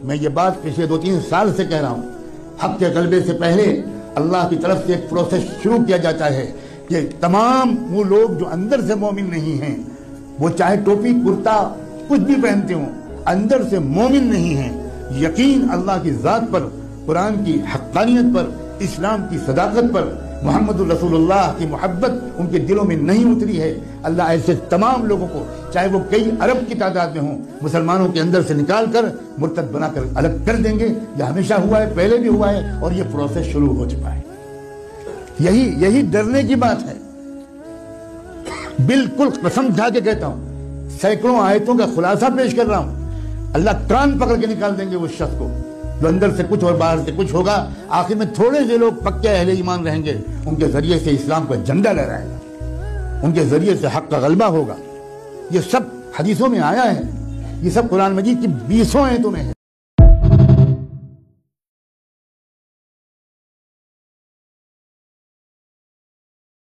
میں یہ بات پچھلے 2-3 سال سے کہہ رہا ہوں، حق کے غلبے سے پہلے اللہ کی طرف سے ایک پروسیس شروع کیا جاتا ہے کہ تمام وہ لوگ جو اندر سے مومن نہیں ہیں، وہ چاہے ٹوپی کرتا کچھ بھی پہنتے ہوں، اندر سے مومن نہیں ہیں، یقین اللہ کی ذات پر، قرآن کی حقانیت پر، اسلام کی صداقت پر، محمد الرسول اللہ کی محبت ان کے دلوں میں نہیں اتری ہے، اللہ ایسے تمام لوگوں کو چاہے وہ کئی ارب کی تعداد میں ہوں، مسلمانوں کے اندر سے نکال کر مرتد بنا کر الگ کر دیں گے۔ یہ ہمیشہ ہوا ہے، پہلے بھی ہوا ہے، اور یہ پروسیس شروع ہو چکا ہے۔ یہی ڈرنے کی بات ہے۔ بالکل قسم کھا کے کہتا ہوں، سینکڑوں آیتوں کا خلاصہ پیش کر رہا ہوں، اللہ کان پکڑ کے نکال دیں گے اس شخص کو جو اندر سے کچھ اور باہر سے کچھ ہوگا۔ آخر میں تھوڑے سے لوگ پکے اہل ایمان رہیں گے، ان کے ذریعے سے اسلام کا جھنڈا لہرائے گا، ان کے ذریعے سے حق کا غلبہ ہوگا۔ یہ سب حدیثوں میں آیا ہے، یہ سب قرآن مجید کی 20 آیتوں میں ہے۔